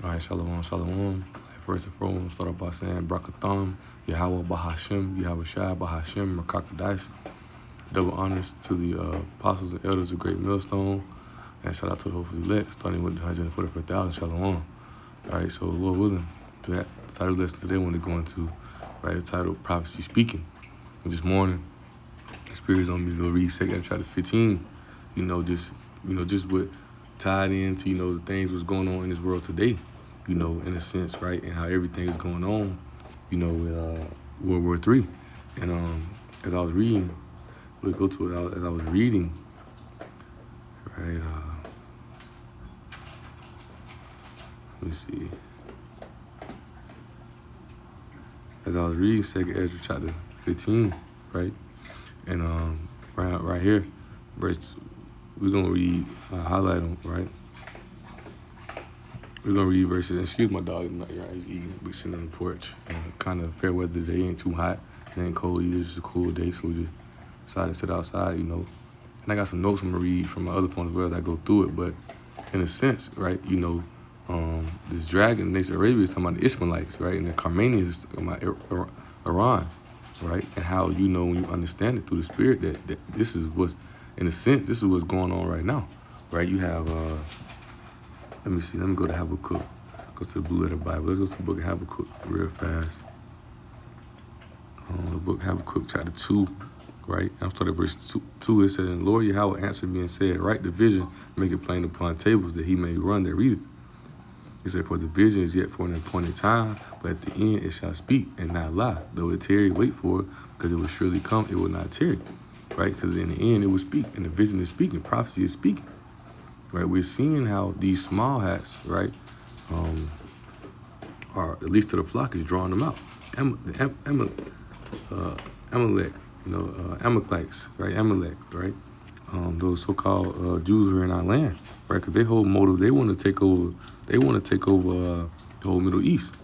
All right, shalom, shalom. First and foremost, start off by saying Brakatham, Yahweh Bahashim, Yahweh Shai Bahashim, Rakakadash. Double honors to the apostles and elders of Great Millstone. And shout out to the hopefully elect, starting with the 144,000, shalom. All right, so Lord willing, to that title lesson today, I want to go into, right, the title Prophecy Speaking. And this morning, the Spirit's on me to go read 2 chapter 15, just what tied into, the things that's going on in this world today, in a sense, right, and how everything is going on, with World War III. And as I was reading, we'll go to it, as I was reading, right, let me see. As I was reading 2 Ezra chapter 15, right, and right here, verse, we're going to read, highlight them, right? We're going to read verses, excuse my dog, he's eating, we're sitting on the porch, and kind of fair weather today, ain't too hot, it ain't cold either, it's just a cool day, so we just decided to sit outside, And I got some notes I'm going to read from my other phone as well as I go through it, but in a sense, right, this dragon, nation of Arabia is talking about the Ishmaelites, right, and the Carmanians is talking about Iran, right, and how, when you understand it through the Spirit, that this is what's, in a sense, this is what's going on right now, right? You have, let me go to Habakkuk, go to the Blue Letter Bible. Let's go to the book of Habakkuk real fast. The book of Habakkuk, chapter 2, right? I'll start at verse 2. It says, "And Lord Yahweh answered me and said, write the vision, make it plain upon tables, that he may run that read it. He said, for the vision is yet for an appointed time, but at the end it shall speak and not lie. Though it tarry, wait for it, because it will surely come, it will not tarry." Right? Because in the end it will speak, and the vision is speaking, prophecy is speaking. Right? We're seeing how these small hats, right, are, at least to the flock, is drawing them out. Amalek, Amalekites, right? Amalek, right? Those so-called Jews who are in our land, right? Because their whole motive, they want to take over. They want to take over the whole Middle East,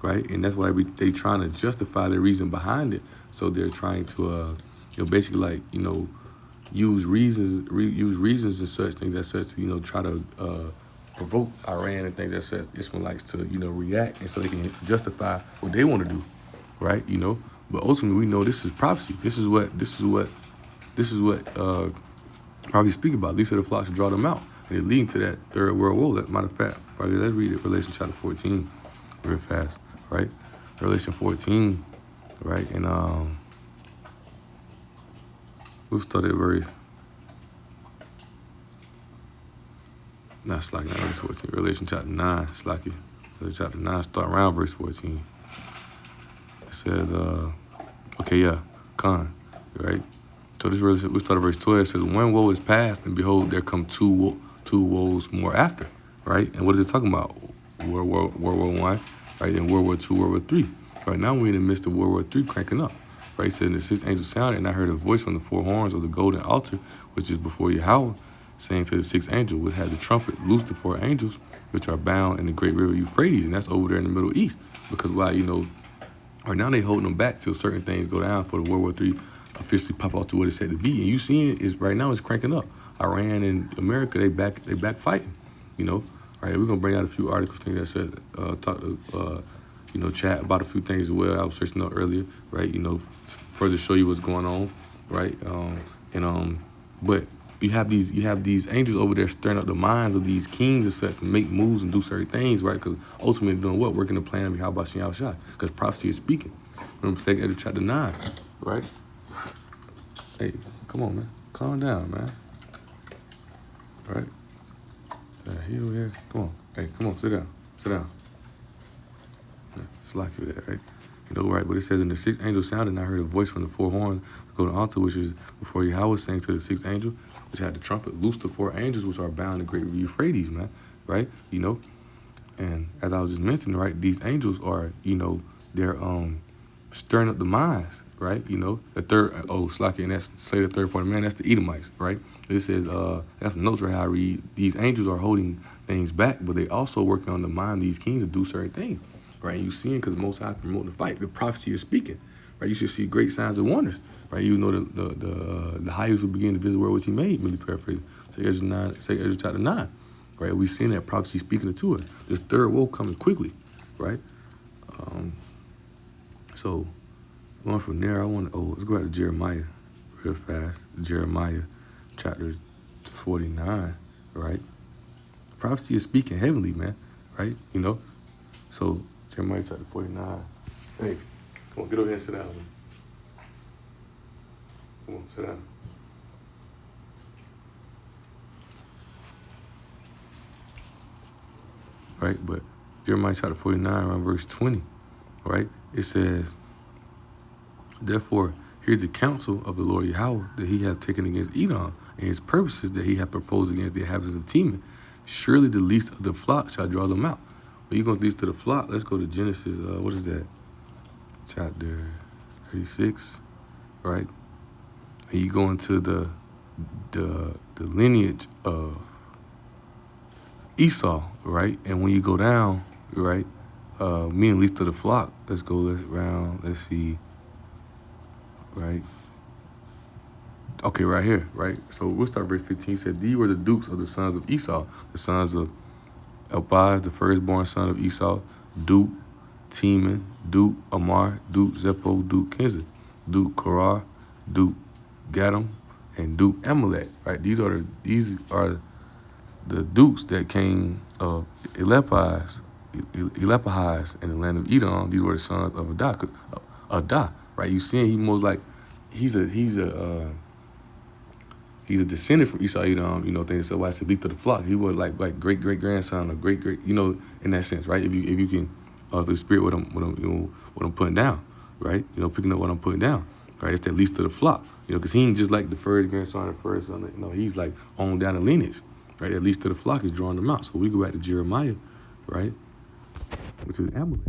right? And that's why they trying to justify the reason behind it. So they're trying to, basically use reasons and such things as such to, try to provoke Iran and things as such, Israelites to, react, and so they can justify what they want to do, right? But ultimately we know this is prophecy. This is what prophecy speak about. At least the flocks draw them out, and it's leading to that third world war. Matter of fact, right, let's read it. Revelation chapter 14, real fast, right? Revelation 14, right, and we'll start at verse. Not Slacky, not verse 14. Revelation chapter 9, Slacky. Revelation chapter 9, start around verse 14. It says, Khan, right? So this Revelation, we start at verse 12. It says, one woe is past, and behold, there come two woes more after, right? And what is it talking about? World War I, right? And World War II, World War III. Right now we're in the midst of World War III cranking up. Right? It says, and the sixth angel sounded, and I heard a voice from the four horns of the golden altar, which is before Yahweh, saying to the sixth angel, which had the trumpet, loose the four angels, which are bound in the great river Euphrates, and that's over there in the Middle East. Because why, right now they holding them back till certain things go down for the World War III officially pop out to what it's said to be. And you seeing it is right now it's cranking up. Iran and America, they back fighting, Right, we're gonna bring out a few articles, things that says talk to chat about a few things as well. I was searching up earlier, right? Further show you what's going on, right? But you have these angels over there stirring up the minds of these kings and such to make moves and do certain things, right? Because ultimately doing what? Working the plan of Yahweh Shem Shai. Because prophecy is speaking. Remember 2 Ezra chapter 9, right? Hey, come on, man. Calm down, man. Right? He over here. Come on. Hey, come on. Sit down. Sit down. It's like you there, right? Right? But it says, and the sixth angel sounded, and I heard a voice from the four horns go to the altar, which is before Yahweh, saying to the sixth angel, which had the trumpet, loose the four angels which are bound in great river Euphrates, man. Right? And as I was just mentioning, right, these angels are, they're stirring up the minds, right? The third, Slacky, and that's say the third part of man, that's the Edomites, right? It says, that's the notes right how I read, these angels are holding things back, but they also working on the mind of these kings to do certain things, right? You seeing, because the Most High promoting the fight, the prophecy is speaking, right? You should see great signs and wonders, right? The highest will begin to visit the world which he made, maybe paraphrase, say Ezra chapter 9, right? We've seen that prophecy speaking it to us. This third woe coming quickly, right? So going from there, let's go back to Jeremiah real fast. Jeremiah chapter 49, right? Prophecy is speaking heavenly, man, right? You know, so Jeremiah chapter 49. Hey, come on, get over here and sit down, man. Come on, sit down. Right, but Jeremiah chapter 49, around verse 20, right? It says, therefore, hear the counsel of the Lord Yahweh that he hath taken against Edom, and his purposes that he hath proposed against the inhabitants of Teman. Surely the least of the flock shall draw them out. When you go least to the flock, let's go to Genesis, what is that? Chapter 36, right? And you go into the lineage of Esau, right? And when you go down, right, meaning least of the flock, let's see, right? Okay, right here, right? So we'll start verse 15. He said, these were the dukes of the sons of Esau, the sons of Elpaz, the firstborn son of Esau, Duke, Teman, Duke, Amar, Duke, Zepho, Duke, Kenzah, Duke, Korah, Duke, Gadam, and Duke, Amalek, right? These are the dukes that came of Elpaz in the land of Edom. These were the sons of Adah, right? You see, he most like he's a descendant from Esau, Edom, you know, things. So why I said least of the flock. He was like great grandson or great, you know, in that sense, right? If you can through spirit what I'm putting down, right? You know, picking up what I'm putting down, right? It's that least of the flock, you know, because he ain't just like the first grandson or first son. You know, he's like on down the lineage, right? At least to the flock is drawing them out. So we go back to Jeremiah, right? Which is Amalek.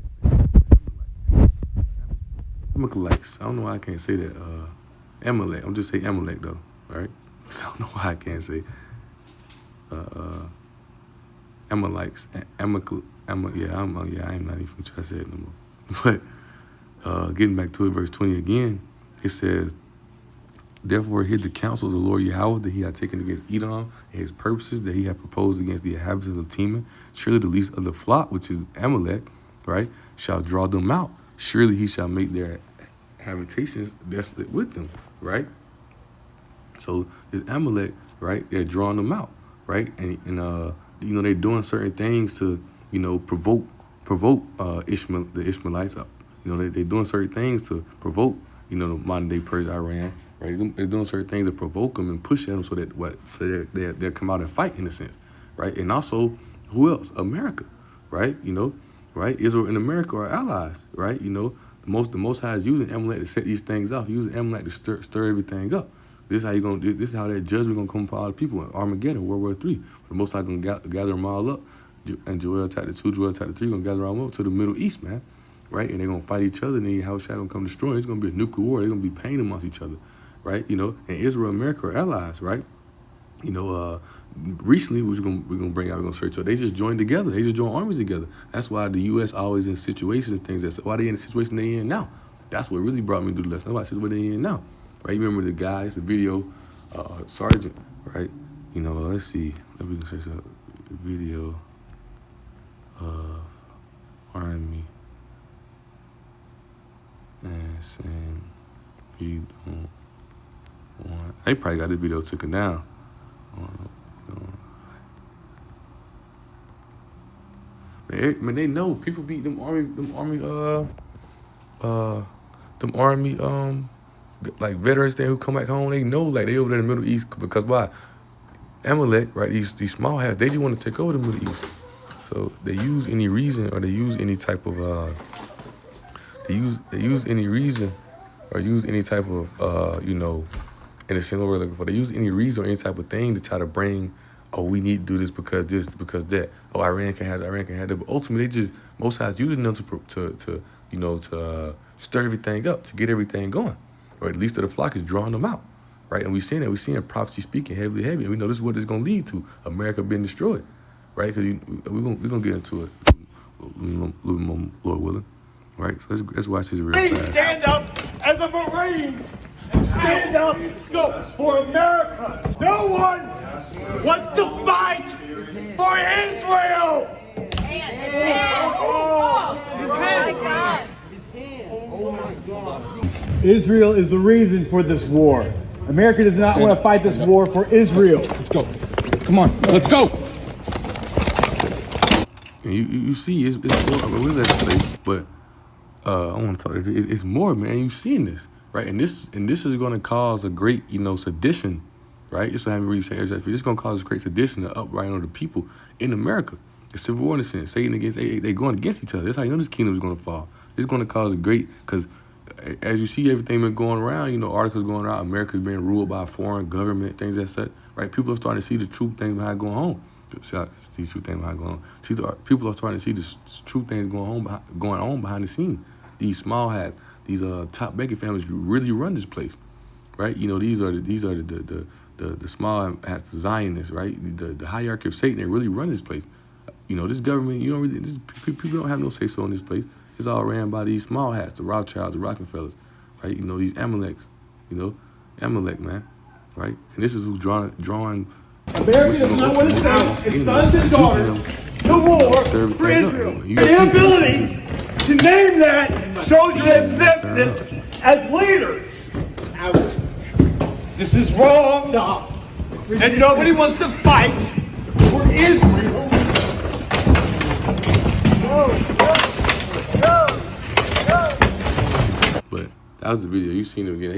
Amalekites. I don't know why I can't say that. Amalek. I'm just saying Amalek though, right? So I don't know why I can't say Amalekites. I'm not even trying to say it no more. But getting back to it, verse 20 again, it says, therefore hear the counsel of the Lord Yahweh that he had taken against Edom, and his purposes that he had proposed against the inhabitants of Teman. Surely the least of the flock, which is Amalek, right, shall draw them out. Surely he shall make their habitations desolate with them, right? So this Amalek, right, they're drawing them out, right? And you know, they're doing certain things to, you know, provoke the Ishmaelites up. You know, they're doing certain things to provoke, you know, the modern day Persia, Iran, right? They're doing certain things to provoke them and push them so that they'll come out and fight in a sense, right? And also, who else? America, right? You know, right? Israel and America are allies, right? You know, the Most High is using Amalek to set these things off, using Amalek to stir everything up. This is how that judgment gonna come upon all the people in Armageddon, World War III. The Most High gonna gather them all up, and Joel chapter 2, Joel chapter 3 gonna gather them all up to the Middle East, man, right? And they're gonna fight each other, and then Yahushua gonna come destroy. It's gonna be a nuclear war. They're gonna be pain amongst each other, right? You know, and Israel and America are allies, right? You know, recently we're gonna bring out, we're gonna search. So they just joined together. They just joined armies together. That's why the U.S. always in situations and things. Why they in the situation they in now. That's what really brought me to the lesson. That's why I said what they in now, right? You remember the guys, the video. Sergeant, right? You know, let's see. If we can say some video of Army and saying he don't want. They probably got this video taken down. Man, they know people beat them army like veterans there who come back home. They know, like, they over there in the Middle East because why? Amalek, right? These small hats, they just want to take over the Middle East. So they use any reason, or they use any type of you know, in a single word looking for. They use any reason or any type of thing to try to bring, oh, we need to do this, because that. Oh, Iran can have that. But ultimately, Most High's using them to stir everything up, to get everything going. Or at least the flock is drawing them out, right? And we're seeing prophecy speaking heavy. And we know this is what it's going to lead to, America being destroyed, right? Because we're going to get into it a little more, Lord willing, right? So let's watch this real fast. Stand up as a Marine and stand up for America. No one wants to fight for Israel. Israel is the reason for this war. America does not want to fight this war for Israel. Let's go. Come on, let's go. And you see, it's more. I mean, we let it play, but I want to talk. It's more, man. You seeing this, right? And this is going to cause a great, sedition, right? It's what I'm really saying. It's going to cause a great sedition, the uprising of the people in America. The civil war in a sense. Satan against they going against each other. That's how you know this kingdom is going to fall. It's going to cause a great, because as you see everything been going around, articles going around, America's being ruled by a foreign government, things like that, right? People are starting to see the true thing behind going home. See the true thing behind going on. People are starting to see the true things going on behind the scenes. These small hats, these top banking families really run this place, right? These are the small hats, the Zionists, right? The hierarchy of Satan. They really run this place. This government, people don't have no say so in this place. It's all ran by these small hats, the Rothschilds, the Rockefellers, right? These Amaleks, Amalek, man, right? And this is who's drawing. America does not want to send its sons and daughters to war for Israel. The inability to name that shows their exemptness as leaders. This is wrong, and nobody wants to fight for Israel. But that was the video. You seen him again.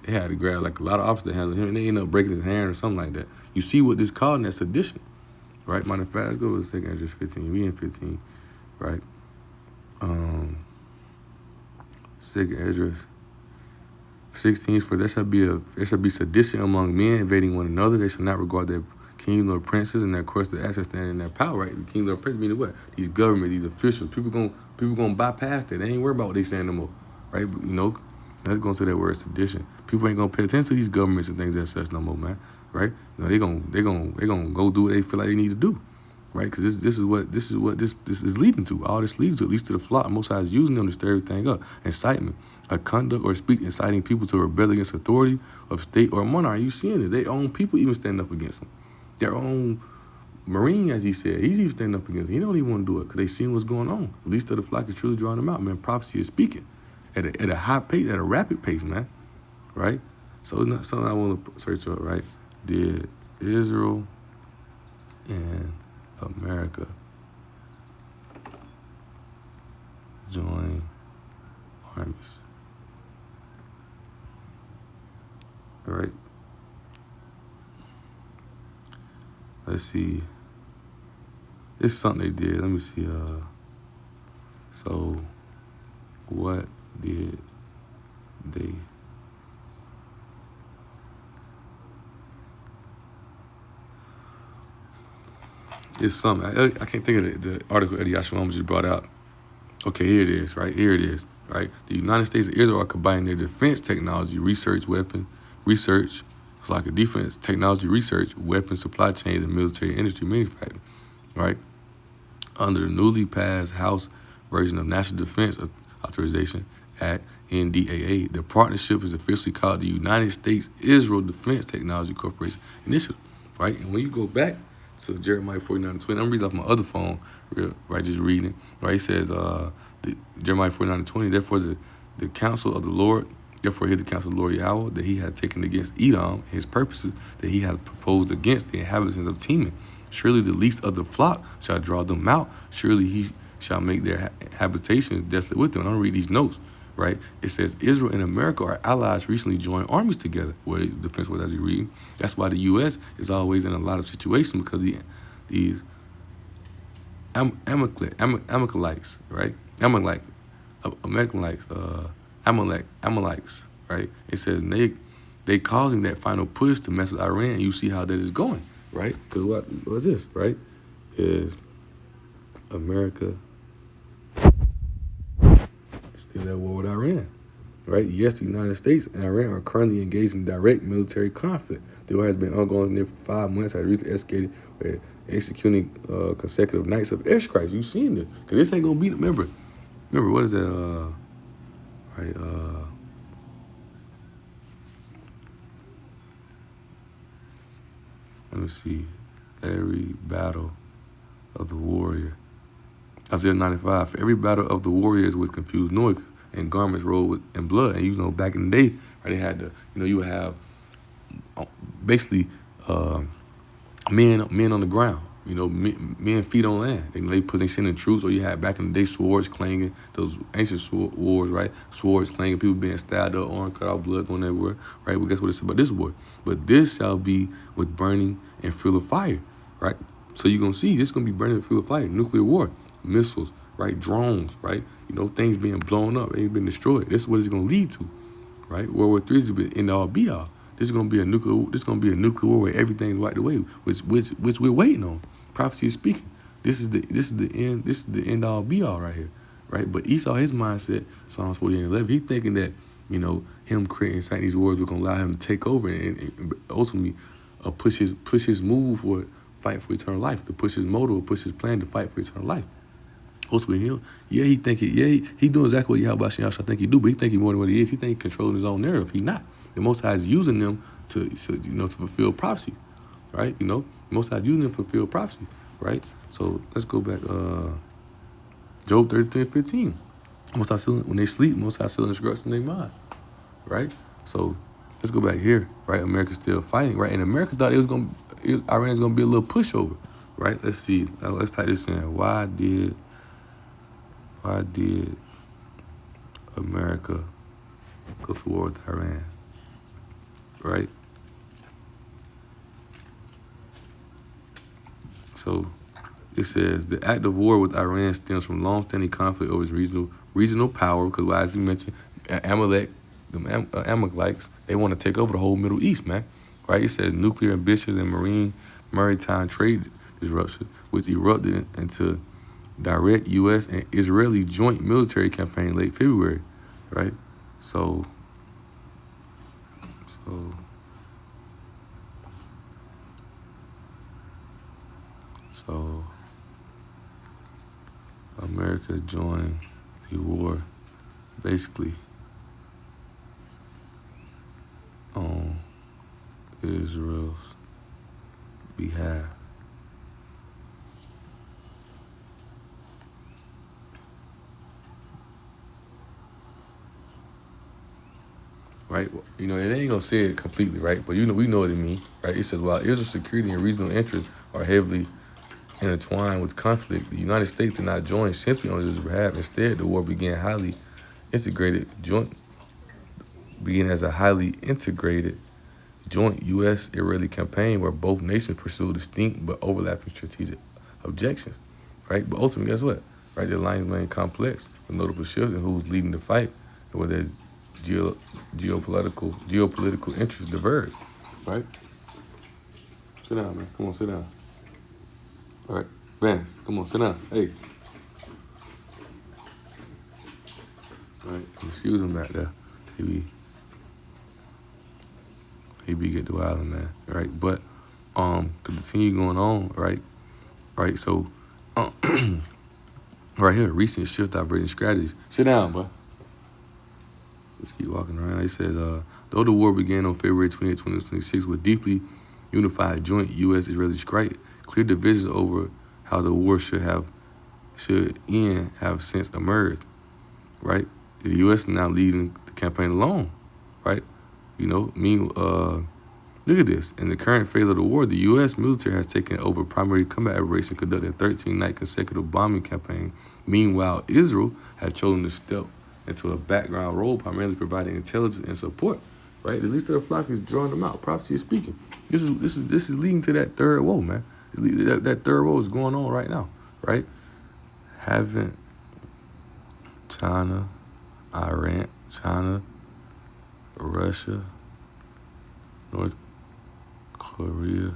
They had to grab like a lot of officers to handle him, and they ended up breaking his hand or something like that. You see what this called, and that's sedition, right? Matter of fact, let's go to 2 Esdras 15. We in 15, right? 2 Esdras 16. For there shall be sedition among men, invading one another. They shall not regard their kings nor princes, and their course the access stand in their power, right? The kings nor princes meaning what? These governments, these officials. People gonna bypass that. They ain't worried about what they saying no more, right? But, let's go to that word sedition. People ain't gonna pay attention to these governments and things as such no more, man, right? They gonna go do what they feel like they need to do, right? Because this is what this is leading to. All this leads to, at least to the flock. Most High is using them to stir everything up. Incitement, a conduct or speech inciting people to rebel against authority of state or monarch. You seeing this? Their own people even stand up against them. Their own Marine, as he said, he's even standing up against them. He don't even want to do it because they seen what's going on. At least the flock is truly drawing them out, man. Prophecy is speaking at a high pace, at a rapid pace, man, right? So it's not something I want to search up, right? Did Israel and America join armies? All right. Let's see. This is something they did. Let me see. So what did they It's something. I can't think of the article Eddie Yashalom just brought out. Okay, here it is, right? Here it is, right? The United States and Israel are combining their defense technology, research, it's like a defense technology research, weapon supply chains, and military industry manufacturing, right? Under the newly passed House version of National Defense Authorization Act, NDAA, the partnership is officially called the United States Israel Defense Technology Corporation Initiative, right? And when you go back to Jeremiah 49:20, I'm reading off my other phone, right? Just reading, right? It says, Jeremiah 49:20, therefore the counsel of the Lord, therefore hear the counsel of the Lord Yahweh, that he had taken against Edom, his purposes that he had proposed against the inhabitants of Teman. Surely the least of the flock shall draw them out. Surely he shall make their habitations desolate with them. And I'll read these notes, right? It says, Israel and America are allies recently joined armies together. Well, defense was as you read. That's why the U.S. is always in a lot of situations, because these Amalekites, right? Amalekites, right? It says they causing that final push to mess with Iran. You see how that is going, right? Because what's this, right? Is America in that war with Iran, right? Yes, the United States and Iran are currently engaged in direct military conflict. The war has been ongoing there for 5 months. Has recently escalated with executing consecutive nights of airstrikes. You've seen this, because this ain't gonna be. Remember, what is that? Right? Let me see. Every battle of the warrior. Isaiah 95. For every battle of the warriors with confused noise and garments rolled in blood. And you know, back in the day, right, they had to, you would have basically men on the ground. Men feet on land. They sending troops, or you had back in the day swords clanging, those ancient wars, right? Swords clanging, people being stabbed up, arm cut off, blood going everywhere, right? Well, guess what it said about this war? But this shall be with burning and fuel of fire, right? So you're gonna see this is gonna be burning and fuel of fire, nuclear war, missiles, right? Drones, right? Things being blown up, they've been destroyed. This is what it's gonna lead to, right? World War III is the end all be all. This is gonna be a nuclear war where everything's wiped away, which we're waiting on. Prophecy is speaking. This is the end. This is the end all be all right here, right? But Esau, his mindset, Psalms 48:11, he thinking that him creating citing these wars were gonna allow him to take over and ultimately push his move for fight for eternal life, to push his motive, or push his plan to fight for eternal life. Ultimately, he doing exactly what Yahweh Shah think he do, but he think he more than what he is. He think he controlling his own narrative. He not. The Most High is using them to fulfill prophecy, right? The Most High is using them to fulfill prophecy, right? So let's go back. Job 33:15. Most High when they sleep, Most High still instructs in their mind, right? So let's go back here, right? America's still fighting, right? And America thought Iran's gonna be a little pushover, right? Let's see. Let's type this in. Why did America go to war with Iran, right? So it says the act of war with Iran stems from long-standing conflict over its regional power, because as you mentioned, Amalekites, they want to take over the whole Middle East, man, right? It says nuclear ambitions and maritime trade disruptions, which erupted into direct U.S. and Israeli joint military campaign late February, right? So America joined the war basically on Israel's behalf. Right, it ain't gonna say it completely, right? But we know what it means, right? It says, while Israel's security and regional interests are heavily intertwined with conflict, the United States did not join simply on Israel's behalf. Instead, the war began as a highly integrated joint U.S.-Israeli campaign where both nations pursued distinct but overlapping strategic objections, right? But ultimately, guess what? Right, the alliance remained complex with notable shifts in who's leading the fight and whether geopolitical interests diverge, right? Sit down, man. Come on, sit down. All right, Vance, come on, sit down. Hey. All right, excuse him back there. He be get the wildin', man. Right, but to continue going on, right. So, right here, recent shift operating strategies. Sit down, boy. Let's keep walking around. He says, though the war began on February 28, 2026 with deeply unified joint U.S.-Israeli strike, clear divisions over how the war should end have since emerged, right? The U.S. is now leading the campaign alone, right? Look at this. In the current phase of the war, the U.S. military has taken over primary combat operations, conducting a 13-night consecutive bombing campaign. Meanwhile, Israel has chosen to step into a background role, primarily providing intelligence and support, right? The least of the flock is drawing them out. Prophecy is speaking. This is leading to that third woe, man. That third woe is going on right now, right? Haven't China, Russia, North Korea,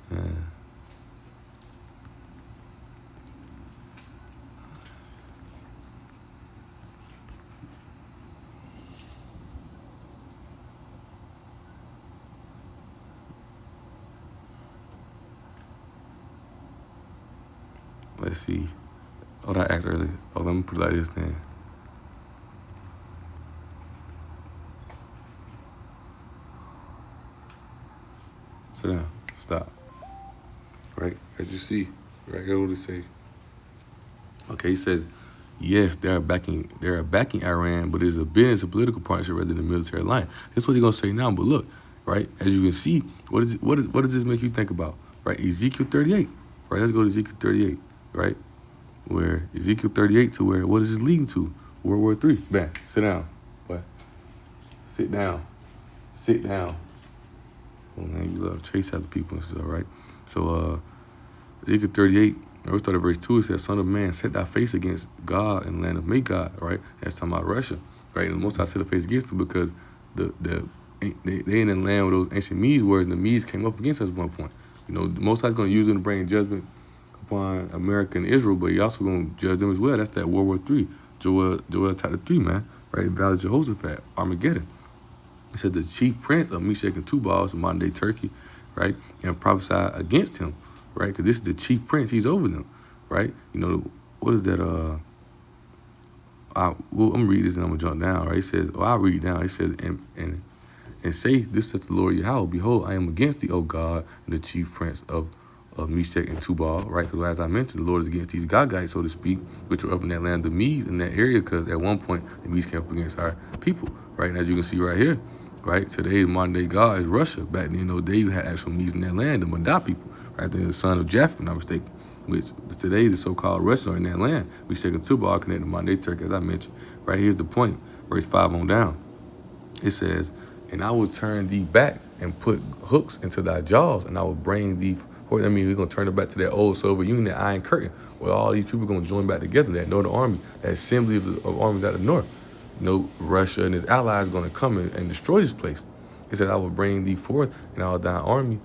and let's see. Oh, that I asked earlier. Oh, let me put it like this then. Sit down. stop. Right? As you see, right here, what it say? Okay, he says, yes, they are backing Iran, but it's a business and political partnership rather than a military alliance. That's what he's gonna say now. But look, right, as you can see, what does this make you think about? Right, Ezekiel 38. Right, let's go to Ezekiel 38. Right, where Ezekiel 38 to where what is this leading to? World War III. Bam, sit down. What? Sit down. Sit down. Oh man, you love chase after people and stuff, right? So Ezekiel 38. We start at verse 2, it says, Son of man, set thy face against God in the land of Magog, right? That's talking about Russia, right? And the Most High set their face against them because they in the land where those ancient Medes were, and the Medes came up against us at one point. You know, the Most High's going to use them to bring judgment upon America and Israel, but He also going to judge them as well. That's that World War III, Joel chapter 3, man, right? Valley of Jehoshaphat, Armageddon. He said the chief prince of Meshach and Tubal, modern day Turkey, right? And prophesied against him. Right, because this is the chief prince. He's over them, right? You know, what is that? I'm gonna read this and I'm gonna jump down. Right? It says, I'll read down. It says, and say, this says the Lord Yahweh, behold, I am against thee, O God, and the chief prince of Meshach and Tubal. Right? Because as I mentioned, the Lord is against these Gogites, so to speak, which were up in that land of the Medes in that area. Because at one point the Medes came up against our people. Right? And as you can see right here, right? Today, modern day God is Russia. Back then, in those days, you had actual Medes in that land, the Mandah people. Right, they're the son of Japheth, if I'm not mistaken, which today the so-called Russia in that land. We take a Tubal connected to modern day Turkey, as I mentioned. Right, here's the point, verse 5 on down. It says, and I will turn thee back and put hooks into thy jaws, and I will bring thee, I mean, we're going to turn it back to that old Soviet Union, that Iron Curtain, where all these people are going to join back together, that Northern Army, that assembly of armies out of the north. You know, Russia and his allies are going to come and destroy this place. It said, I will bring thee forth, and all thine army,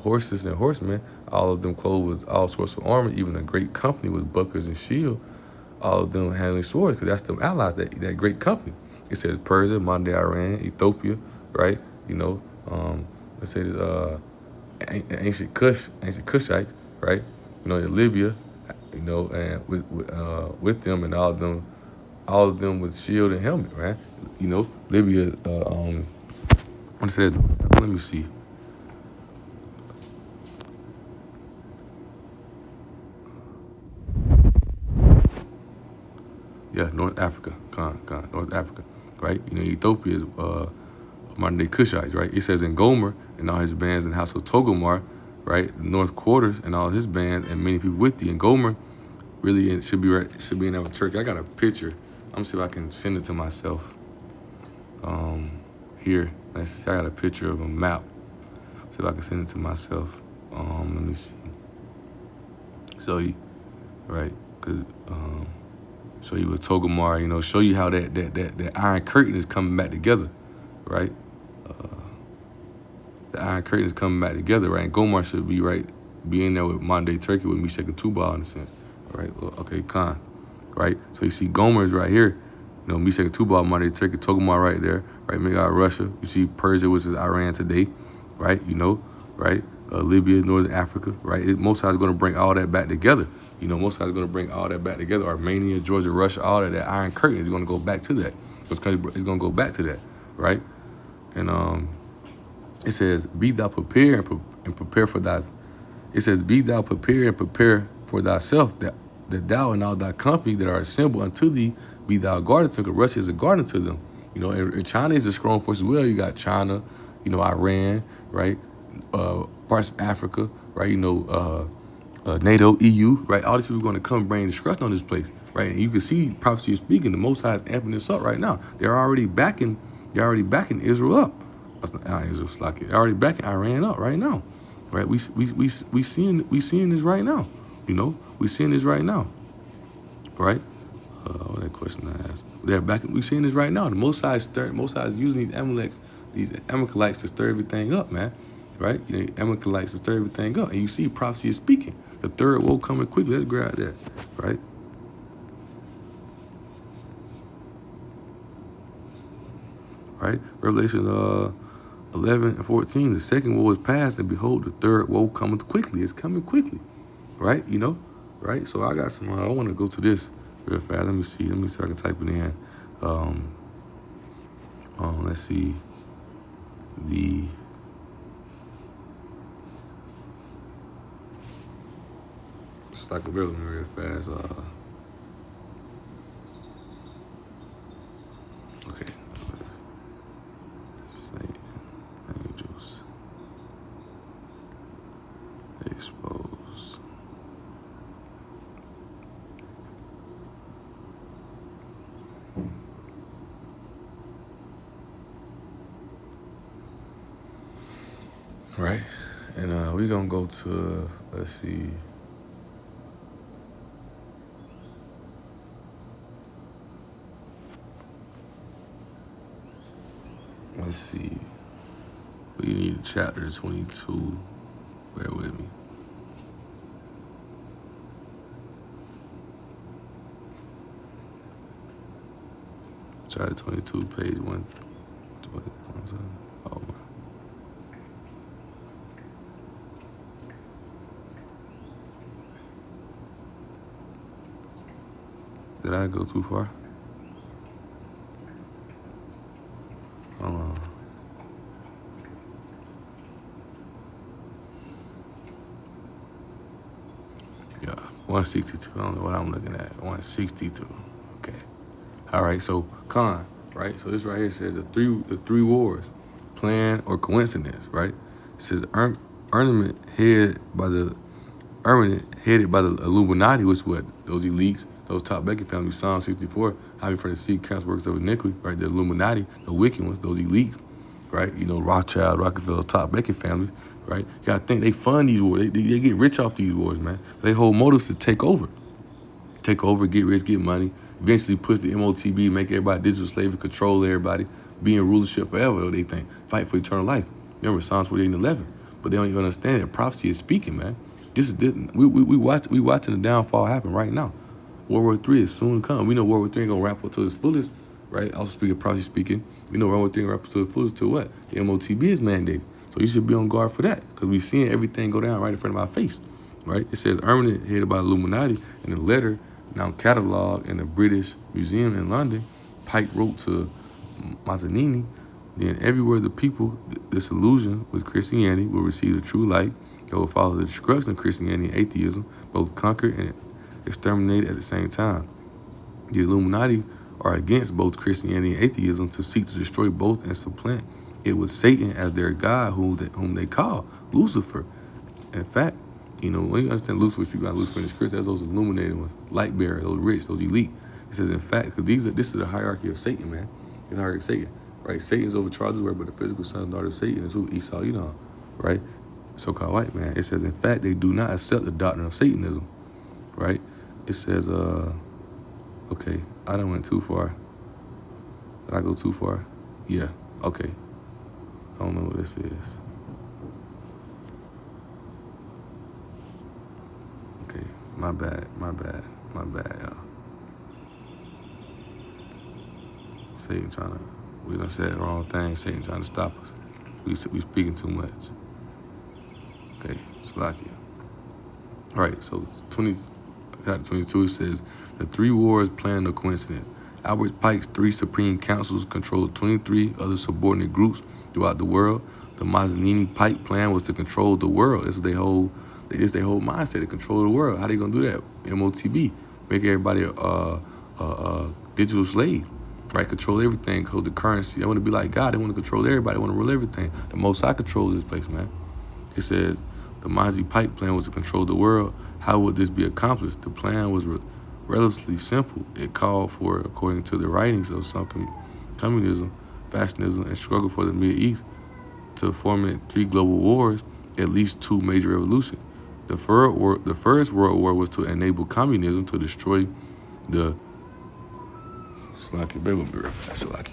horses and horsemen, all of them clothed with all sorts of armor, even a great company with bucklers and shield, all of them handling swords, because that's them allies, that great company. It says Persia, modern day Iran, Ethiopia, right? You know, let's say this ancient Cushites, right? You know, Libya, you know, and with them and all of them with shield and helmet, right? You know, Libya, let me see. Yeah, North Africa, North Africa, right? You know, Ethiopia is modern day Cushites, right? It says in Gomer and all his bands and house of Togomar, right? The North Quarters and all his bands and many people with thee. And Gomer really should be in there with Turkey. I got a picture. I'm gonna see if I can send it to myself. Here, I got a picture of a map. See if I can send it to myself. Let me see. Show you, right? Cause show you with Togomar, you know, show you how that Iron Curtain is coming back together, right? The Iron Curtain is coming back together, right? And Gomer should be be in there with modern day Turkey with Meshach and Tubal in a sense, right? Okay, Khan, right? So you see Gomer is right here, you know, Meshach and Tubal, modern day Turkey, Togomar right there, right? Magog, Russia. You see Persia, which is Iran today, right? You know, right? Libya, Northern Africa, right? Most High is going to bring all that back together. You know, Most High is going to bring all that back together. Armenia, Georgia, Russia, all that Iron Curtain is going to go back to that. It's going to go back to that, right? And it says, be thou prepared and prepare for thy. It says, be thou prepared and prepare for thyself, that thou and all thy company that are assembled unto thee, be thou guarded to, because Russia is a guardian to them. You know, and China is a strong force as well. You got China, you know, Iran, right? Parts of Africa, right? You know, NATO, EU, right? All these people are going to come bring destruction on this place, right? And you can see prophecy is speaking. The Most High is amping this up right now. They're already backing Israel up. That's not Israel, Slack it. They're already backing Iran up right now, right? We seeing this right now. You know, we seeing this right now, right? What that question I asked? They're back. We seeing this right now. The Most High is using these Amalekites to stir everything up, man. Right? The Amalekites to stir everything up. And you see prophecy is speaking. The third woe coming quickly. Let's grab that. Right? Right? Revelation 11 and 14. The second woe is past, and behold, the third woe cometh quickly. It's coming quickly. Right? You know? Right? So I got some, I want to go to this real fast. Let me see if I can type it in. Let's see. So I can bear with me real fast. Okay. Satan, angels, exposed. Right? And we're gonna go to, let's see. Let's see. We need chapter 22. Bear with me. Chapter 22, page 1. Oh my. Did I go too far? Hold on. Yeah, 162. I don't know what I'm looking at. 162. Okay. All right. So con. Right. So this right here says the three wars, plan or coincidence. Right. It says armament headed by the Illuminati, which what those elites, those top Becky families. Psalm 64. Having for the seed cast works of iniquity. Right. The Illuminati, the wicked ones, those elites. Right. You know, Rothschild, Rockefeller, top Becky families. Right. You gotta think they fund these wars. They get rich off these wars, man. They hold motives to take over, get rich, get money. Eventually push the MOTB, make everybody digital slave and control everybody, be in rulership forever. They think fight for eternal life. Remember Psalms 48 and 11. But they don't even understand that prophecy is speaking, man. We watching the downfall happen right now. World War III is soon to come. We know World War III ain't gonna wrap up to its fullest, right? Also speaking, prophecy speaking. We know World War III ain't gonna wrap up to its fullest to what? The MOTB is mandated. So you should be on guard for that, because we seeing everything go down right in front of our face, right? It says armament headed by Illuminati, and the letter now cataloged in the British Museum in London. Pike wrote to Mazzanini, then everywhere the people disillusioned with Christianity will receive the true light that will follow the destruction of Christianity and atheism, both conquered and exterminated at the same time. The Illuminati are against both Christianity and atheism to seek to destroy both and supplant it with Satan as their God, whom they call Lucifer. In fact, you know, when you understand Lucifer, people got Lucifer in the scripture, that's those illuminated ones, light bearer, those rich, those elite. It says, in fact, because this is the hierarchy of Satan, man. It's the hierarchy of Satan, right? Satan's overcharged the word, but the physical son and daughter of Satan is who? Esau, right? So-called white man. It says, in fact, they do not accept the doctrine of Satanism, right? It says, okay, I done went too far. Did I go too far? Yeah, okay. I don't know what this is. Okay, my bad, y'all. Satan we done said the wrong thing. Satan trying to stop us. We speaking too much. Okay, Salakia. All right, so chapter 22, it says, the three wars planned no coincidence. Albert Pike's three supreme councils controlled 23 other subordinate groups throughout the world. The Mazzanini Pike plan was to control the world. This is their whole mindset, to control the world. How they gonna do that? MOTB, make everybody a digital slave, right? Control everything, hold the currency. They want to be like God. They want to control everybody. They want to rule everything. The Most High controls this place, man. It says the Mazi Pike plan was to control the world. How would this be accomplished? The plan was relatively simple. It called for, according to the writings of some communism, fascism, and struggle for the Middle East, to foment 3 global wars, at least 2 major revolutions. The first world war was to enable communism to destroy the Slaki. Bear with me real fast, Slaki.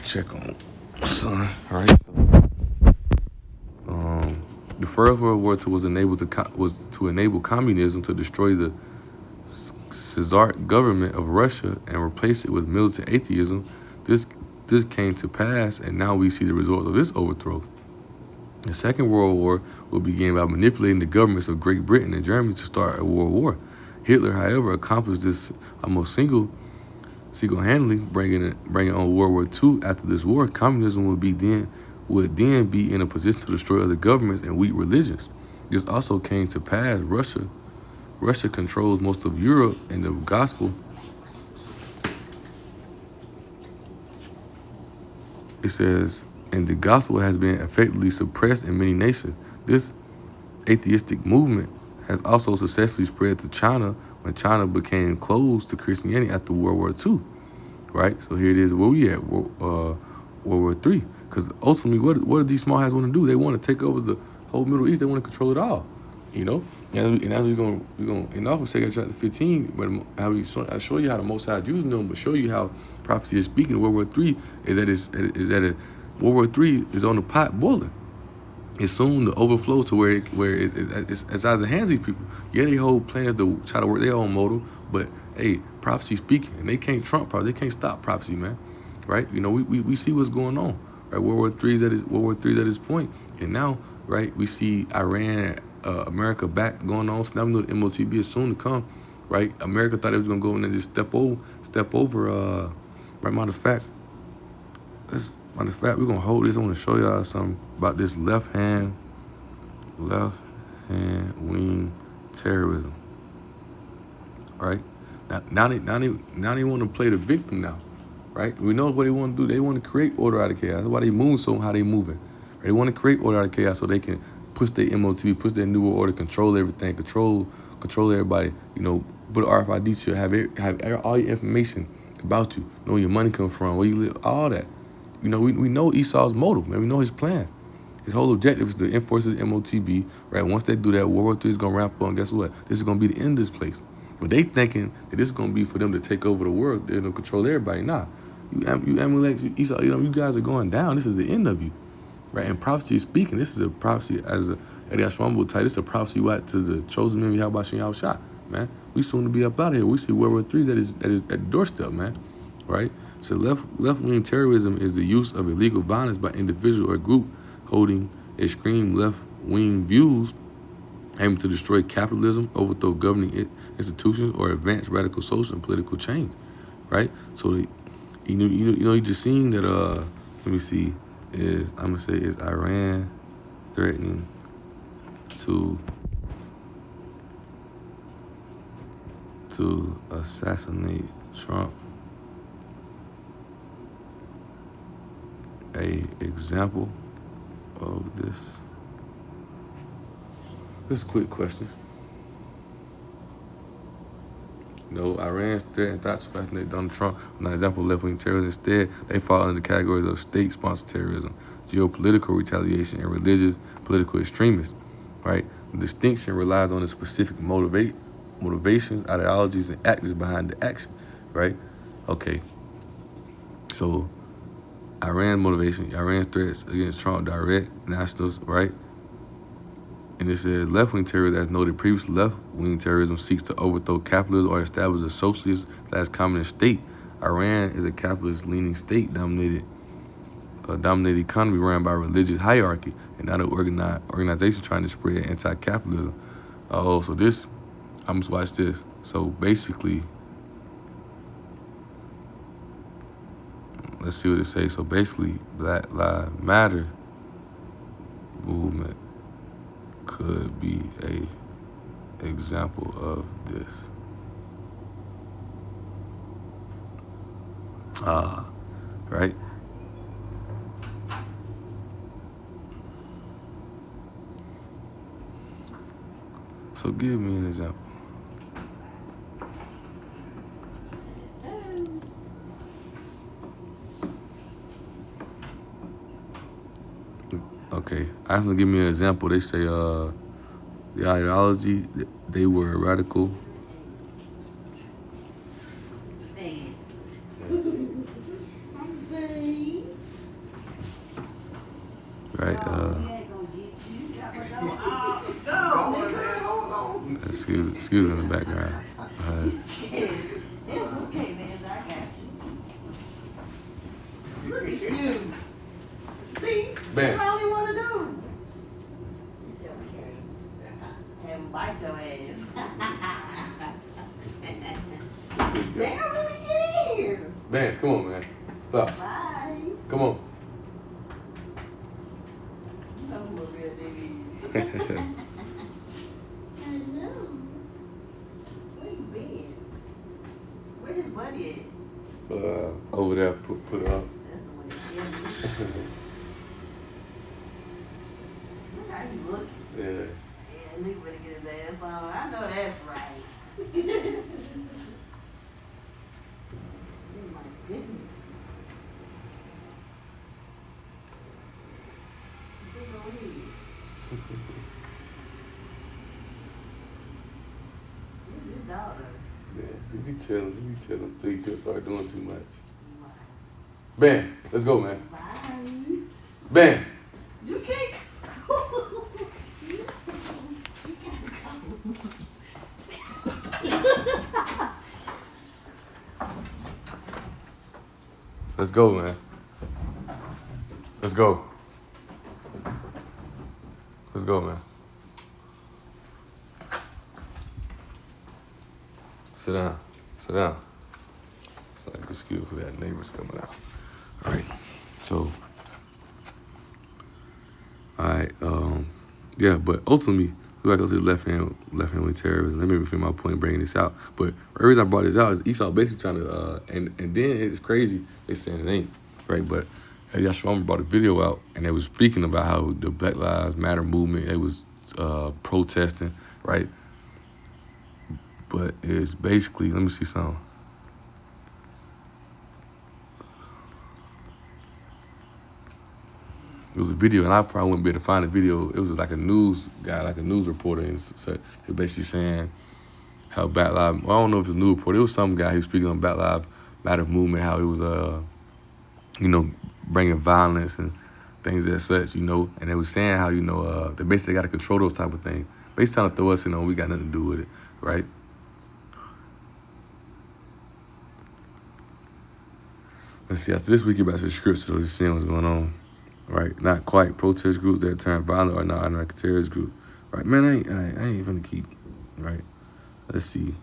check on son. All right. So, the First World War II was to enable communism to destroy the Czarist government of Russia and replace it with militant atheism. This came to pass, and now we see the results of this overthrow. The Second World War will begin by manipulating the governments of Great Britain and Germany to start a world war. Hitler, however, accomplished this almost single-handedly, bringing on World War II. After this war, communism would then be in a position to destroy other governments and weak religions. This also came to pass. Russia controls most of Europe, and the gospel. It says, and the gospel has been effectively suppressed in many nations. This atheistic movement has also successfully spread to China when China became closed to Christianity after World War II, right? So here it is, where we at, World War III. Because ultimately, what do these small hats want to do? They want to take over the whole Middle East. They want to control it all, you know? And as we're going to, in Office chapter 15, but I show you how the Most High is using them, but show you how prophecy is speaking. World War III World War III is on the pot boiling. It's soon to overflow to where it's out of the hands of these people. Yeah, they hold plans to try to work their own model, but hey, prophecy speaking, and they can't trump prophecy. They can't stop prophecy, man. Right? You know, we see what's going on. Right? World War III is at its point, and now, right, we see Iran, America back going on. So now we know the MOTB is soon to come. Right? America thought it was gonna go in and just step over. Right? Matter of fact, we're gonna hold this. I want to show y'all something about this left hand wing terrorism. Right? Now they want to play the victim now. Right? We know what they want to do. They want to create order out of chaos. That's why they move so how they moving. Right? They want to create order out of chaos so they can push their MOTB, push their new world order, control everything, control everybody. You know, put RFID should have all your information about you, know where your money comes from, where you live, all that. You know, we know Esau's motive, man. We know his plan. His whole objective is to enforce his MOTB, right? Once they do that, World War III is going to ramp up, and guess what? This is going to be the end of this place. But they thinking that this is going to be for them to take over the world. They're going to control everybody. Nah. You Amalek, Esau, you guys are going down. This is the end of you, right? And prophecy is speaking. This is a prophecy, as Eddie Ashram will tell you, this is a prophecy to the chosen men, Yahweh Shem Shah, man. We soon to be up out of here. We see World War III at the doorstep, man, right? So left-wing terrorism is the use of illegal violence by individual or group holding extreme left-wing views aiming to destroy capitalism, overthrow governing institutions, or advance radical social and political change, right? So, you just seen that, let me see, is Iran threatening to assassinate Trump a example of this? Just a quick question. No, Iran's threat and thoughts to assassinate Donald Trump are not an example of left-wing terrorism. Instead, they fall under the categories of state-sponsored terrorism, geopolitical retaliation, and religious political extremism, right? The distinction relies on the specific motivations, ideologies, and actors behind the action, right? Okay, so Iran's motivation, Iran's threats against Trump direct nationals, right? And it says left-wing terrorism, as noted previously, left-wing terrorism seeks to overthrow capitalism or establish a socialist/communist state. Iran is a capitalist-leaning state dominated economy run by religious hierarchy and not an organization trying to spread anti-capitalism. Oh, so this, I'm just watch this. So basically, let's see what it says. So basically, Black Lives Matter movement could be a example of this. Right? So give me an example. Okay, I'm gonna give me an example. They say the ideology, they were radical. right? Excuse in the background. It's okay, man. I got you. Look at you. See? Man. That's all you want to do. He's okay. Have him bite your ass. Damn, let me get in here. Man, come on, man. Stop. Bye. Come on. No more real nigga. I know. Where you been? Where his buddy at? Over there, put it up. That's the one that scared me. Look how he looking. Yeah. Yeah, nigga better get his ass on. I know that's right. Oh my goodness. Big old head. Look at his daughter. Yeah, you be chilling until you just start doing too much. Wow. Bands, let's go, man. Bye. Bands. You can't go. You can't go. Let's go, man. Let's go. Let's go, man. Sit down. Sit down. It's like excuse for that neighbor's coming out. All right. So, yeah, but ultimately, we got to go to the left hand with terrorism. Let me refine my point bringing this out. But the reason I brought this out is Esau basically trying to, and then it's crazy, they saying it ain't, right? But Yashwam brought a video out, and they was speaking about how the Black Lives Matter movement, they was protesting, right? But it's basically, let me see something. It was a video, and I probably wouldn't be able to find the video. It was like a news guy, like a news reporter, and so he basically saying how Black Lives, well, I don't know if it's a news reporter, it was some guy who was speaking on Black Lives Matter movement, how it was, bringing violence and things as such, and they was saying how, they basically got to control those type of things. Basically trying to throw us in we got nothing to do with it, right? Let's see, after this we get back to the scripts, so just seeing what's going on. Right, not quite. Protest groups that turn violent are not like a terrorist group. Right, man, I ain't finna keep. Right, let's see.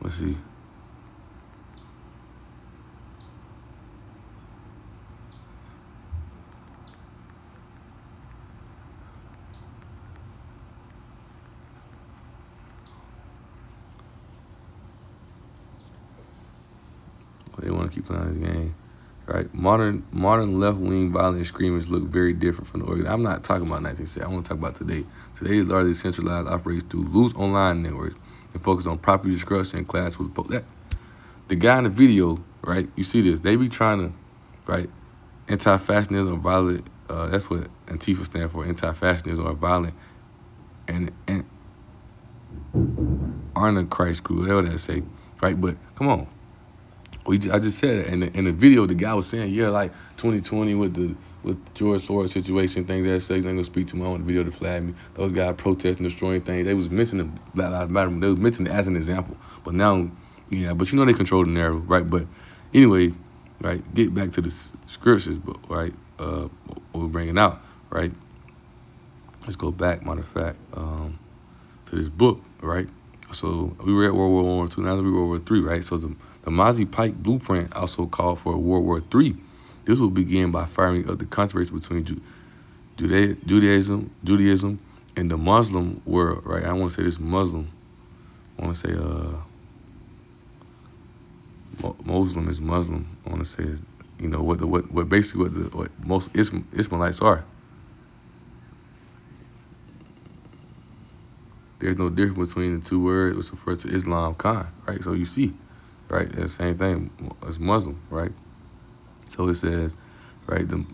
Let's see. They want to keep playing this game, right? Modern left-wing violent extremists look very different from the organ. I'm not talking about 1960. I want to talk about today. Today is largely centralized, operates through loose online networks and focus on property destruction and class with that. The guy in the video, right? You see this? They be trying to, right? Anti-fashionism or violent. That's what Antifa stand for. Anti-fashionism or violent and Antichrist group. Whatever that say, right? But come on. I just said it in the video. The guy was saying, yeah, like 2020 with George Floyd situation, things that say, ain't gonna speak to me on the video to flag me. Those guys protesting, destroying things. They was mentioning Black Lives Matter. They was mentioning it as an example. But now, yeah, but they control the narrative, right? But anyway, right, get back to the scriptures, but right, what we're bringing out, right? Let's go back, matter of fact, to this book, right? So we were at World War I, II, now we're World War III, right? So the Mozzie Pike blueprint also called for World War III. This will begin by firing up the controversy between Judaism and the Muslim world, right? I don't want to say this Muslim. I want to say Muslim is Muslim. I want to say is, what most Ishmaelites are. There's no difference between the two words which refer to Islam, Khan, right? So you see, right, it's the same thing as Muslim, right? So it says, right, the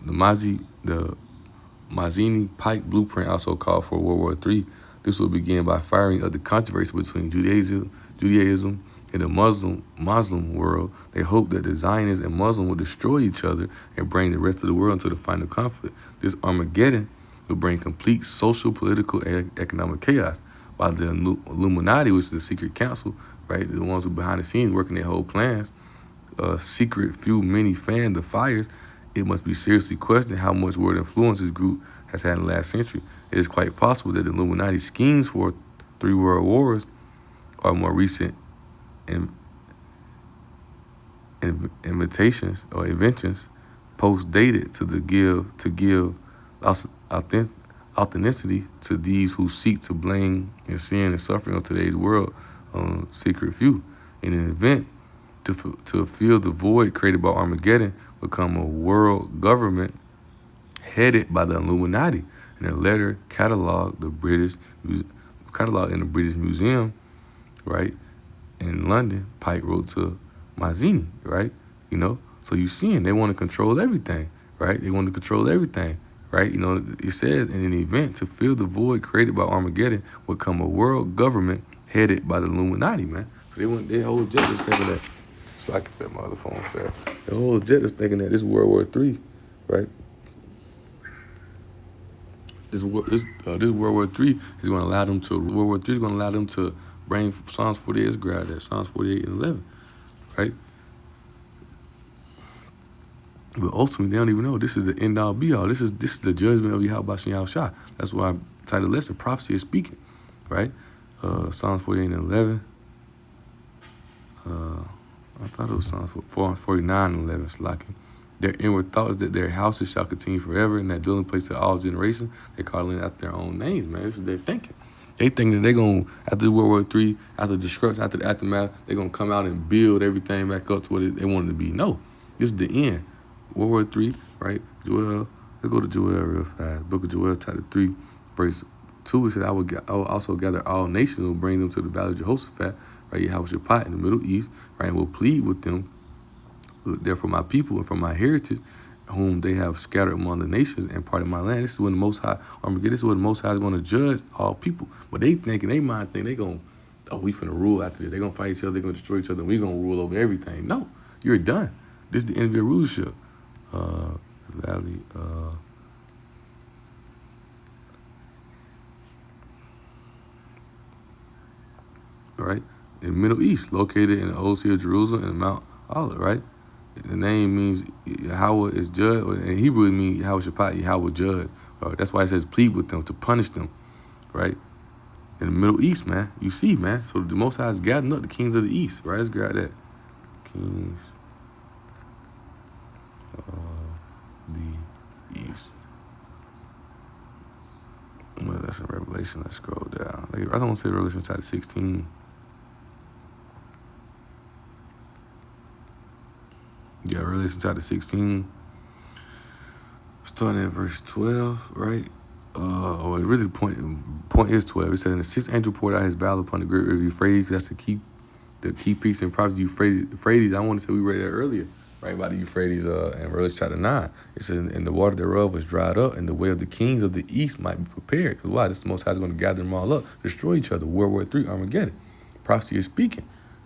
Mazzini Pike blueprint also called for World War III. This will begin by firing up the controversy between Judaism In the Muslim world, they hope that the Zionists and Muslim will destroy each other and bring the rest of the world into the final conflict. This Armageddon will bring complete social, political, and economic chaos. While the Illuminati, which is the secret council, right, the ones who behind the scenes working their whole plans, secret few many fan the fires, it must be seriously questioned how much world influence this group has had in the last century. It is quite possible that the Illuminati schemes for 3 world wars are more recent invitations or inventions post-dated to give authenticity to these who seek to blame and sin and suffering of today's world on secret few. In an event to fill the void created by Armageddon, become a world government headed by the Illuminati. In a letter cataloged in the British Museum, right, in London, Pike wrote to Mazzini, right? You know, so you seeing they want to control everything, right? They want to control everything, right? You know, it says in an event to fill the void created by Armageddon will come a world government headed by the Illuminati, man. So their whole jet is thinking that. So I can bet my other phone fair. The whole jet is thinking that this World War III, right? This World War III is going to allow them to bring Psalms 48. Let's grab that. Psalms 48 and 11, right? But ultimately, they don't even know this is the end all be all. This is the judgment of Yahweh Bashem Yahushua. That's why I titled the lesson, Prophecy is Speaking, right? Psalms 48 and 11. I thought it was Psalms 49 and 11. Slacking. Their inward thoughts that their houses shall continue forever, and that dwelling place to all generations. They're calling out their own names, man. This is their thinking. They think that they're going to, after World War III, after the destruction, after the aftermath, they're going to come out and build everything back up to what they want it to be. No, this is the end. World War III, right? Joel, let's go to Joel real fast. Book of Joel, chapter 3, verse 2. It said, I will also gather all nations and will bring them to the valley of Jehoshaphat, right? Yehoshaphat in the Middle East, right? And will plead with them. They're for my people and for my heritage, whom they have scattered among the nations and part of my land. This is when the Most High, this is when the Most High is going to judge all people. But they think in their mind, they're going, we finna rule after this. They're going to fight each other. They're going to destroy each other. And we're going to rule over everything. No, you're done. This is the end of your rulership. Valley, right? In the Middle East, located in the old city of Jerusalem and Mount Olive, right? The name means Yahweh is judge, or in Hebrew it means Yehoshaphat, Yahweh judge. That's why it says plead with them, to punish them, right? In the Middle East, man, you see, man. So the Most High is gathering up the kings of the East, right? Let's grab that. Kings of the East. Well, that's in Revelation. Let's scroll down. I don't want to say Revelation chapter 16. Yeah, Revelation chapter 16, starting at verse 12, right? Or really the point is 12. It says, and the sixth angel poured out his vial upon the great river Euphrates. That's the key piece in prophecy, Euphrates. I want to say we read that earlier, right? About the Euphrates in Revelation chapter 9. It says, and the water thereof was dried up, and the way of the kings of the east might be prepared. Because why? This is the Most High is going to gather them all up, destroy each other. World War III, Armageddon. Prophecy is speaking,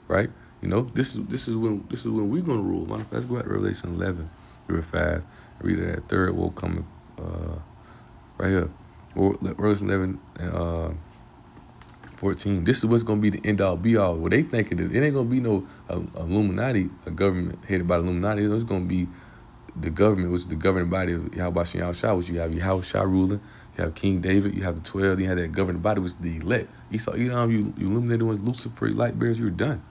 right? You know, this is when we're gonna rule. Let's go back to Revelation 11 real fast. Read that third woe coming right here. Revelation 11 and 14. This is what's gonna be the end all be all. What they thinking is it ain't gonna be no Illuminati, a government headed by the Illuminati. It's gonna be the government, which is the governing body of Yahweh Yahushua, which you have Yahushua ruling, you have King David, you have the 12, then you have that governing body, which is the elect. You illuminated ones, Lucifer, light bearers, you're done.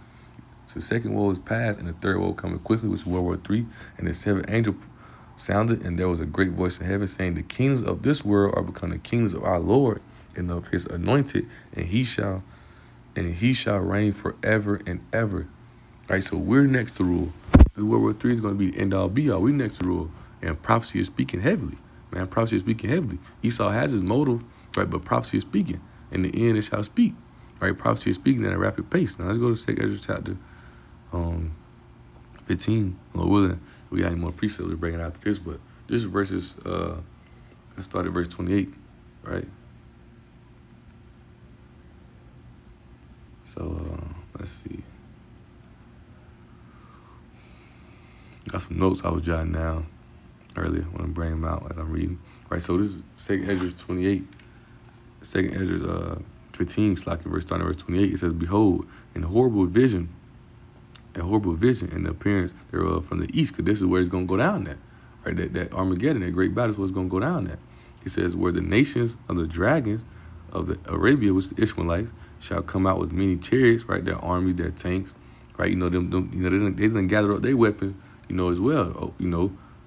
So the second woe is past, and the third woe coming quickly, which is World War III. And the seventh angel sounded, and there was a great voice in heaven saying, the kings of this world are become the kings of our Lord and of his anointed, and he shall reign forever and ever. Right, so we're next to rule. This World War III is going to be the end all be all. We next to rule. And prophecy is speaking heavily. Man, prophecy is speaking heavily. Esau has his motive, right, but prophecy is speaking. In the end, it shall speak. Right, prophecy is speaking at a rapid pace. Now let's go to 2 Ezra chapter 15, Lord willing. We got any more precepts we're bringing out to this, but this is verses, let's start at verse 28, right? So, let's see. Got some notes I was jotting down earlier when I'm bringing them out as I'm reading. Right, so this is 2 Ezra 28, 2 Ezra 15, verse starting verse 28. It says, "Behold, in horrible vision, and the appearance thereof from the east," because this is where it's going to go down at. Right, that Armageddon, that great battle is what's going to go down at. It says, "Where the nations of the dragons of the Arabia, which the Ishmaelites, shall come out with many chariots," right, their armies, their tanks, right, they done gather up their weapons, as well,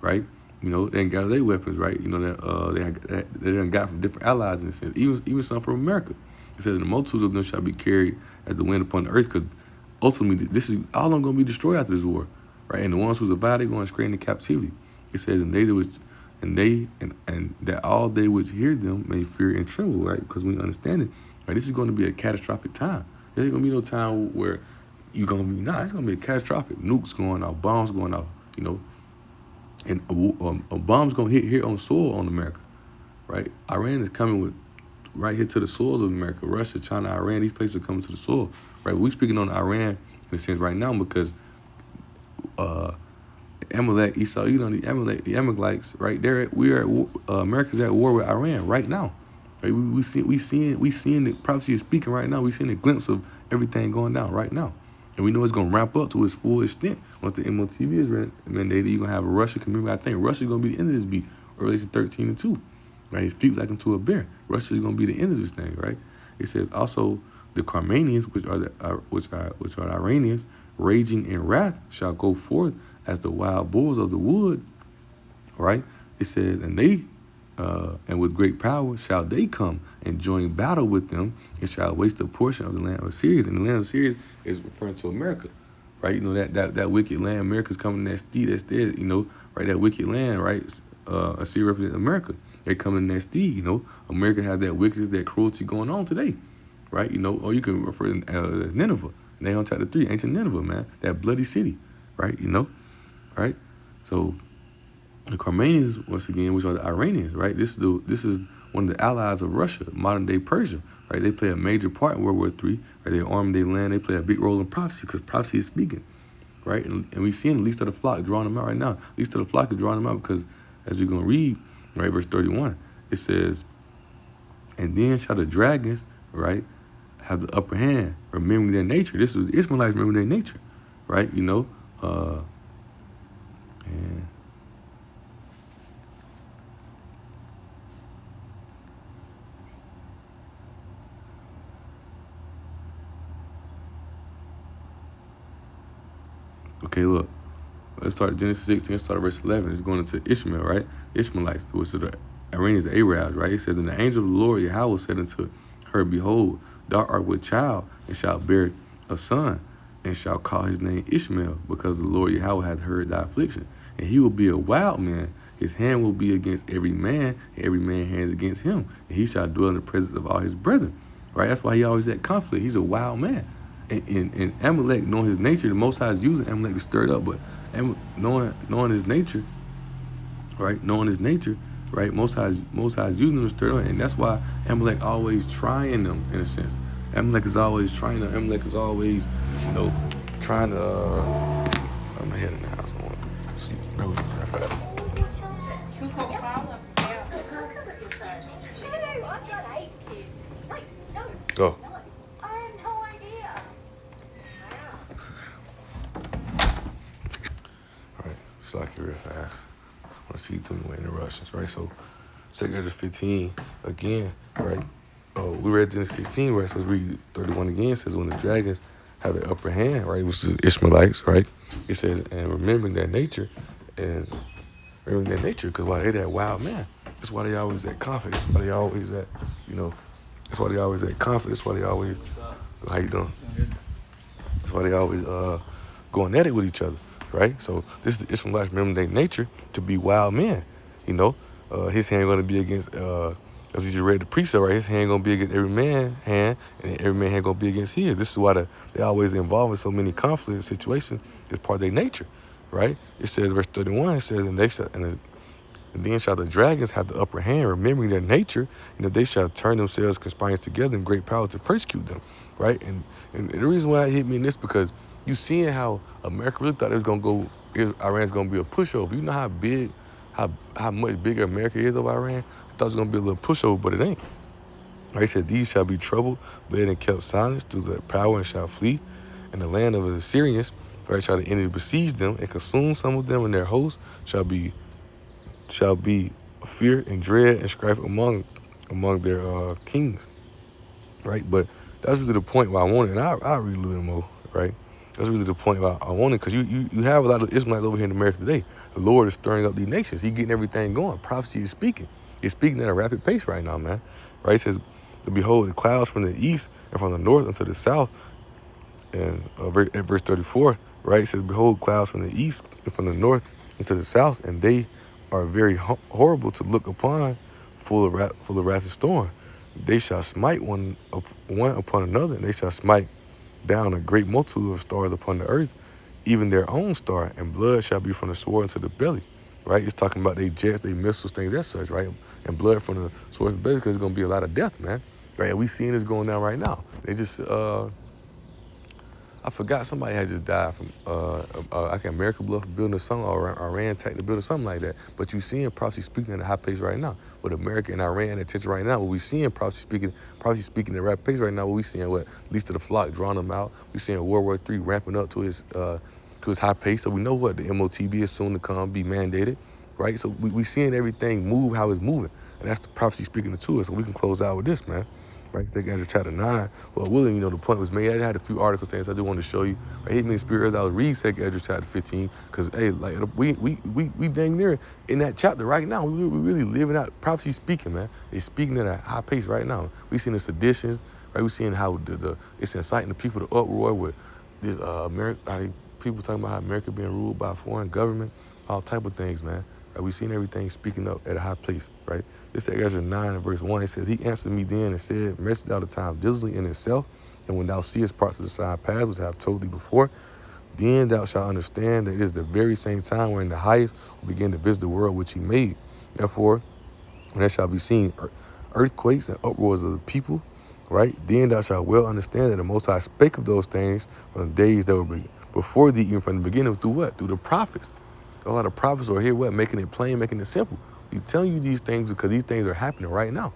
right, they done gather their weapons, right, that they done got from different allies in a sense, even some from America. It says, "And the multitudes of them shall be carried as the wind upon the earth," because ultimately this is all of them going to be destroyed after this war, right, and the ones who survive, they're going straight into captivity. It says, and that all they which hear them may fear and tremble, right? Because we understand it, right? This is going to be a catastrophic time. There's going to be no time where you're going to be, it's going to be a catastrophic. Nukes going off, bombs going off, and a bomb's going to hit here on soil on America, right? Iran is coming with right here to the soils of America. Russia, China, Iran, these places are coming to the soil, right? We're speaking on Iran in a sense right now because Amalek, Esau, the Amalekites, right there. America's at war with Iran right now. Right? We seeing the prophecy is speaking right now. We seeing a glimpse of everything going down right now, and we know it's gonna ramp up to its full extent once the MOTV is mandated. You're gonna have a Russia community. I think Russia's gonna be the end of this beat. Revelation 13:2. Right? His feet like unto a bear. Russia is gonna be the end of this thing. Right? It says also the Carmanians, which are the Iranians, raging in wrath, shall go forth as the wild bulls of the wood, right? It says, and with great power shall they come and join battle with them, and shall waste a portion of the land of Syria. And the land of Syria is referring to America, right? That wicked land. America's coming in that steed, right? That wicked land, right? Assyria represents America. They come in that steed, America has that wickedness, that cruelty going on today, right? Or you can refer to as Nineveh. Nahum chapter 3, ancient Nineveh, man, that bloody city, right? Right? So the Carmanians, once again, which are the Iranians, right? This is one of the allies of Russia, modern day Persia, right? They play a major part in World War III, right? They arm their land, they play a big role in prophecy because prophecy is speaking, right? And we seeing the least of the flock drawing them out right now. Least of the flock is drawing them out because, as we're going to read, right, verse 31, it says, "And then shall the dragons," right, "have the upper hand, remembering their nature." This was the Ishmaelites remembering their nature, right? And okay, look. Let's start Genesis 16, start verse 11. It's going into Ishmael, right? Ishmaelites, which are the Iranians, the Arabs, right? It says, "And the angel of the Lord Yahweh said unto her, Behold, thou art with child, and shalt bear a son, and shall call his name Ishmael, because the Lord Yahweh hath heard thy affliction. And he will be a wild man. His hand will be against every man, and every man's hands against him. And he shall dwell in the presence of all his brethren." Right? That's why he always at conflict. He's a wild man. And Amalek, knowing his nature, the Most High is using Amalek to stir it up, but knowing his nature, right? Knowing his nature, right? Most High is using them to stir it up, and that's why Amalek always trying them in a sense. Amalek is always trying them. Amalek is always, trying to. I'm ahead in the house. I want to see. Go. I have no idea. All right, slack it real fast. I want to see too many interruptions, right? So, 2 Ezra 15 again, right? Oh, we read Genesis 16, right? So let's read 31 again. It says, "When the dragons have the upper hand," right, which is Ishmaelites, right? It says, "And remembering their nature, because why they that wild man. That's why they always at conflict. That's why they always at, That's why they always at conflict. That's why they always, how you doing? That's why they always going at it with each other, right? So this is the Ishmaelites remembering their nature to be wild men, His hand going to be against, as you just read the precept, right? His hand going to be against every man's hand, and every man's hand going to be against his. This is why they always involved in so many conflict situations. It's part of their nature, right? It says, verse 31, it says, and then shall the dragons have the upper hand, remembering their nature, and that they shall turn themselves, conspiring together in great power to persecute them, right? And the reason why it hit me in this, because you seeing how America really thought it was going to go Iran's gonna be a pushover. You know how big, how much bigger America is over Iran? I thought it was gonna be a little pushover, but it ain't. They said, these shall be troubled, bled and kept silence through the power and shall flee. And the land of the Assyrians, right, shall the enemy besiege them and consume some of them, and their hosts shall be fear and dread and strife among their kings, right? But that's really the point why I want it, and I'll read a little bit more, right? That's really the point why I want it, because you have a lot of Israelites over here in America today. The Lord is stirring up these nations. He's getting everything going. Prophecy is speaking. It's speaking at a rapid pace right now, man. Right? It says, behold, the clouds from the east and from the north unto the south. And at verse 34, right, it says, behold, clouds from the east and from the north into the south, and they are very horrible to look upon, full of wrath and storm. They shall smite one upon another, and they shall smite down a great multitude of stars upon the earth, even their own star, and blood shall be from the sword into the belly. Right? It's talking about they jets, they missiles, things as such, right? And blood from the sword to the belly, because there's going to be a lot of death, man. Right? And we seeing this going down right now. They just, I forgot, somebody had just died from, I can't, America Bluff building a something, or Iran attacked the building, something like that. But you seeing prophecy speaking at a high pace right now. With America and Iran at tension right now, what we seeing prophecy speaking at a rapid pace right now, what we seeing, what, least of the flock drawing them out. We seeing World War III ramping up to his high pace. So we know what, the MOTB is soon to come, be mandated, right? So we seeing everything move how it's moving. And that's the prophecy speaking to us. So we can close out with this, man. Right, take Ezra chapter 9. Well, William, the point was made. I had a few article things I do want to show you. Right, hit me in spirit as I was reading take Ezra chapter 15, because hey, like we dang near in that chapter right now. We really living out prophecy speaking, man. They speaking at a high pace right now. We seeing the seditions, right? We seeing how it's inciting the people to uproar with this people talking about how America being ruled by a foreign government, all type of things, man. Right, we seen everything speaking up at a high place, right? This is Ezra 9 and verse 1. It says, he answered me then and said, rest thou the time diligently in itself, and when thou seest parts of the side paths which I have told thee before, then thou shalt understand that it is the very same time wherein the highest will begin to visit the world which he made. Therefore, when there shall be seen earthquakes and uproars of the people, right? Then thou shalt well understand that the Most High spake of those things from the days that were before thee, even from the beginning, through what? Through the prophets. A lot of prophets are here, what? Making it plain, making it simple. He's telling you these things because these things are happening right now.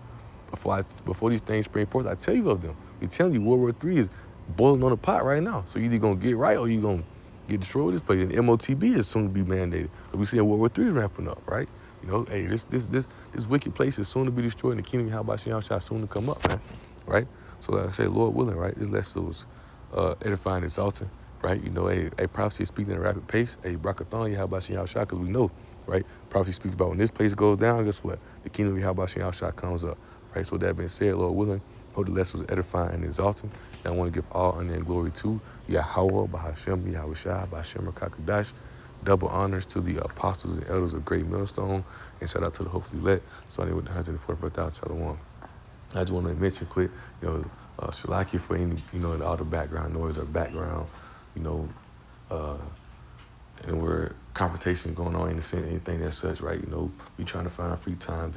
Before these things spring forth, I tell you of them. He's telling you World War III is boiling on the pot right now. So you're either going to get right or you're going to get destroyed with this place. And MOTB is soon to be mandated. So we see World War III is ramping up, right? Hey, this wicked place is soon to be destroyed, and the kingdom of Yahweh shall soon to come up, man. Right? So like I say, Lord willing, right? This lesson was edifying and exalting, right? A prophecy is speaking at a rapid pace. A brakathon, Yahweh Shah, because we know, right? Prophecy speaks about when this place goes down, guess what? The kingdom of Yahweh Shah comes up, right? So that being said, Lord willing, hope the lesson was edifying and exalting. And I want to give all honor and glory to Yahweh, Bahashem, Yahweh Shah, Bahashem, Kakadash. Double honors to the apostles and elders of Great Millstone, and shout out to the hopefully let. Starting with the 144,000 Shalom. I just want to mention quick, Shalaki for any, all the background noise or background, and where confrontation going on, anything as such, right? We trying to find free time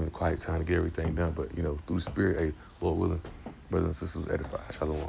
and quiet time to get everything done. But, through the Spirit, hey, Lord willing, brothers and sisters, edify. Shalom.